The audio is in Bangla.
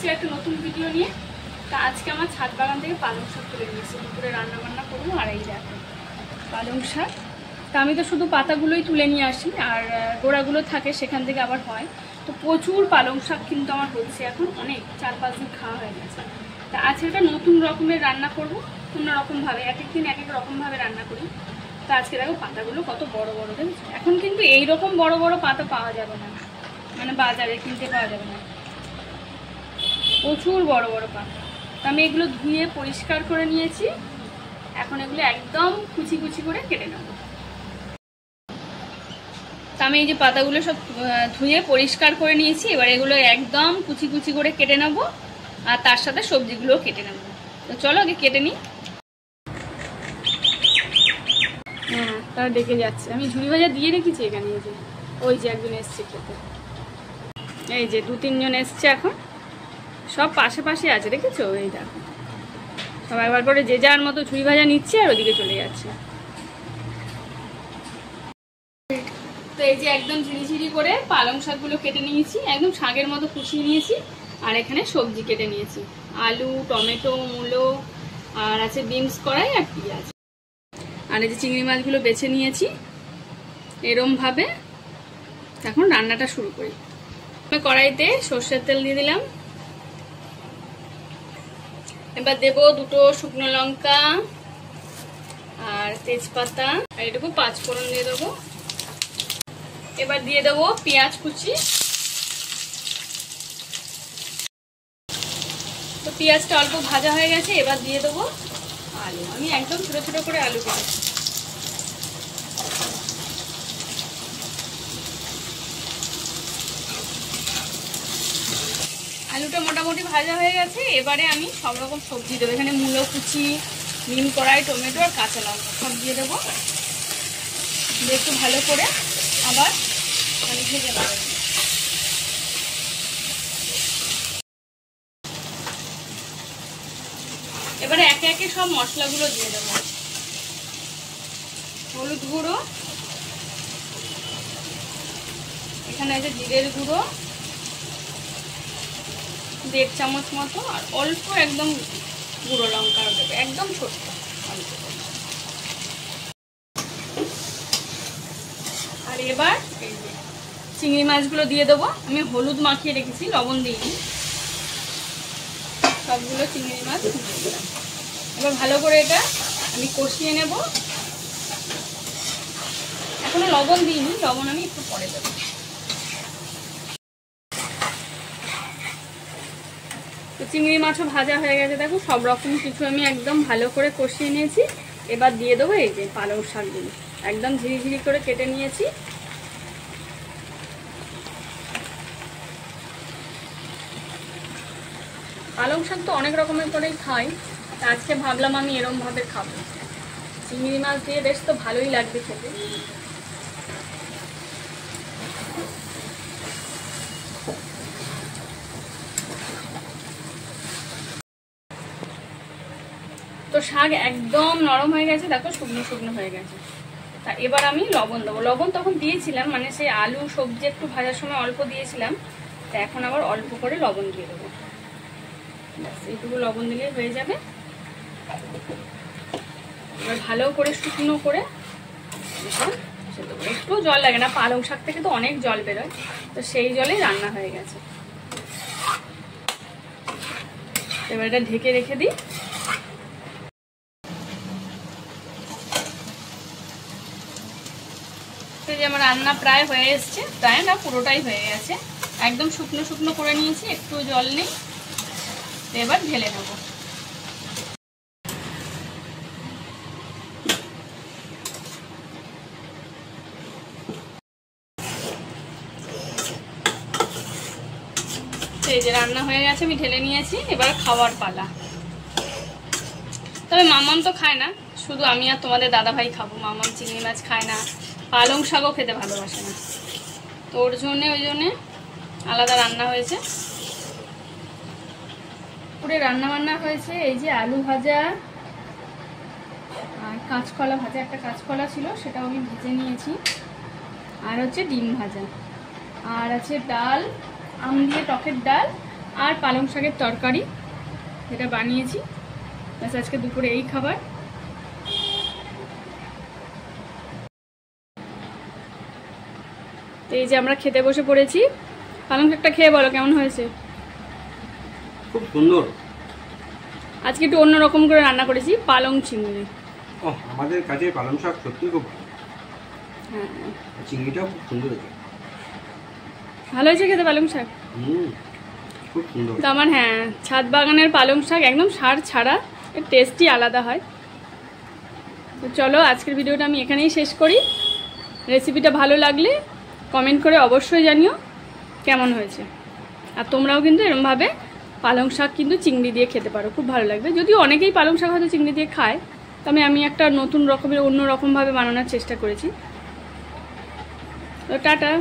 এসেছি একটা নতুন ভিডিও নিয়ে। তা আজকে আমার ছাদ বাগান থেকে পালং শাক তুলে নিয়েছি, দুপুরে রান্না বান্না করবো। আর এই দেখো পালং শাক। তা আমি তো শুধু পাতাগুলোই তুলে নিয়ে আসি, আর গোড়াগুলো থাকে সেখান থেকে আবার হয়। তো প্রচুর পালং শাক কিন্তু আমার হচ্ছে এখন, অনেক 4-5 দিন খাওয়া হয়ে গেছে। তা আজকে একটা নতুন রকমের রান্না করবো, অন্যরকমভাবে। এক একদিন এক এক রকমভাবে রান্না করি। তা আজকে দেখো পাতাগুলো কত বড় বড়, দেখেছো? এখন কিন্তু এইরকম বড় বড় পাতা পাওয়া যাবে না, মানে বাজারে কিনতে পাওয়া যাবে না, প্রচুর বড় বড় পাতা। তো আমি এগুলো ধুয়ে পরিষ্কার করে নিয়েছি, এখন এগুলো একদম কুচি কুচি করে কেটে নেব। তো আমি এই যে পাতাগুলো সব ধুয়ে পরিষ্কার করে নিয়েছি, এবার এগুলো একদম কুচি কুচি করে কেটে নেব, আর তার সাথে সবজিগুলোও কেটে নেব। তো চলো আগে কেটে নিই। হ্যাঁ, তারা ডেকে যাচ্ছে। আমি ঝুড়ি ভাজা দিয়ে রেখেছি এখানে। এই যে ওই যে একজন এসছে খেতে, এই যে 2-3 জন এসছে এখন, সব পাশে পাশে আছে, দেখেছো? এই দেখো সব একবার করে যে যার মতো ঝুড়ি ভাজা নিচ্ছে আর ওদিকে চলে যাচ্ছে। তো এই যে একদম ঝিরিঝিরি করে পালং শাকগুলো কেটে নিয়েছি, একদম শাকের মতো কুচিয়ে নিয়েছি। আর এখানে সবজি কেটে নিয়েছি, আলু, টমেটো, মূলো, আর আছে বিনস কড়াই আর পেঁয়াজ। আর এই যে চিংড়ি মাছগুলো বেছে নিয়েছি এরম ভাবে। এখন রান্নাটা শুরু করি। কড়াইতে সর্ষের তেল দিয়ে দিলাম, এবার দেবো 2টো শুকনো লঙ্কা আর তেজপাতা, আর এটুকু 5 ফোড়ন দিয়ে দেবো। এবার দিয়ে দেবো পেঁয়াজ কুচি। তো পেঁয়াজটা অল্প ভাজা হয়ে গেছে, এবার দিয়ে দেবো আলু। আমি একদম ছোট ছোট করে আলু কেটেছি। আলুটা মোটামুটি ভাজা হয়ে গেছে, এবারে আমি সব রকম সবজি দেবো। এখানে মূলো কুচি, নিম কড়াই, টমেটো আর কাঁচা লঙ্কা সব দিয়ে দেবো। দিয়ে একটু ভালো করে আবার আমি ভেজে নেব। এবারে একে একে সব মশলাগুলো দিয়ে দেবো। হলুদ গুঁড়ো, এখানে আছে জিরের গুঁড়ো 1.5 চামচ মতো, আর অল্প একদম গুঁড়ো লঙ্কা দেবে, একদম ছোট। আর এবার এই যে চিংড়ি মাছগুলো দিয়ে দেবো। আমি হলুদ মাখিয়ে রেখেছি, লবণ দিইনি। সবগুলো চিংড়ি মাছ দিয়ে দিলাম। এবার ভালো করে এটা আমি কষিয়ে নেব। এখনো লবণ দিইনি, লবণ আমি একটু পরে দেবো। তো চিংড়ি মাছও ভাজা হয়ে গেছে, দেখো সব রকম কিছু আমি একদম ভালো করে কষিয়ে নিয়েছি। এবার দিয়ে দেবো এই যে পালং শাকগুলো, একদম ঝিরিঝিরি করে কেটে নিয়েছি। পালং শাক তো অনেক রকমের করেই খাই, আজকে ভাবলাম আমি এরকম ভাবে খাবো। চিংড়ি মাছ দিয়ে বেশ তো ভালোই লাগবে খেতে। তো শাক একদম নরম হয়ে গেছে, দেখো শুকনো শুকনো হয়ে গেছে। তা এবার আমি লবণ দেবো। লবণ তখন দিয়েছিলাম, মানে সেই আলু সবজি একটু ভাজার সময় অল্প দিয়েছিলাম, তা এখন আবার অল্প করে লবণ দিয়ে দেবো। ব্যাস এইটুকু লবণ দিলেই হয়ে যাবে। এবার ভালো করে শুকনো করে একটু জল লাগে না, পালং শাক থেকে তো অনেক জল বেরোয়, তো সেই জলেই রান্না হয়ে গেছে। এবার এটা ঢেকে রেখে দিই। যে আমার রান্না প্রায় হয়ে এসছে, প্রায় না পুরোটাই হয়ে গেছে, একদম শুকনো শুকনো করে নিয়েছি, একটু জল নেই। এবার ঢেলে নেব। এই যে রান্না হয়ে গেছে, আমি ঢেলে নিয়েছি। এবার খাওয়ার পালা। তবে মামাম তো খায় না, শুধু আমি আর তোমাদের দাদা ভাই খাবো। মামাম চিংড়ি মাছ খায় না, পালং শাকও খেতে ভালোবাসে না, তো ওর জন্যে ওই জন্যে আলাদা রান্না হয়েছে। পুরো রান্না বান্না হয়েছে। এই যে আলু ভাজা আর কাঁচকলা ভাজা, একটা কাঁচকলা ছিল সেটাও আমি ভেজে নিয়েছি, আর হচ্ছে ডিম ভাজা, আর আছে ডাল, আম দিয়ে টকের ডাল, আর পালং শাকের তরকারি, যেটা বানিয়েছি। ব্যাস আজকে দুপুরে এই খাবার। তো এই যে আমরা খেতে বসে পড়েছি। পালং শাকটা খেয়ে বলো কেমন হয়েছে। খুব সুন্দর। আজকে একটু অন্যরকম করে রান্না করেছি, পালং চিংড়ি। আমাদের কাছে পালং শাক সত্যি খুব ভালো। হ্যাঁ, চিংড়িটাও খুব সুন্দর হয়েছে। ভালো হয়েছে খেতে পালং শাক। খুব সুন্দর। তো আমার হ্যাঁ, ছাদ বাগানের পালং শাক একদম সার ছাড়া, এর টেস্টই আলাদা হয়। তো চলো আজকের ভিডিওটা আমি এখানেই শেষ করি। রেসিপিটা ভালো লাগলে কমেন্ট করে অবশ্যই জানিও কেমন হয়েছে। আর তোমরাও কিন্তু এরকমভাবে পালং শাক কিন্তু চিংড়ি দিয়ে খেতে পারো, খুব ভালো লাগবে। যদিও অনেকেই পালং শাক হয়তো চিংড়ি দিয়ে খায়, তবে আমি একটা নতুন রকমের অন্য রকমভাবে বানানোর চেষ্টা করেছি। তো টাটা।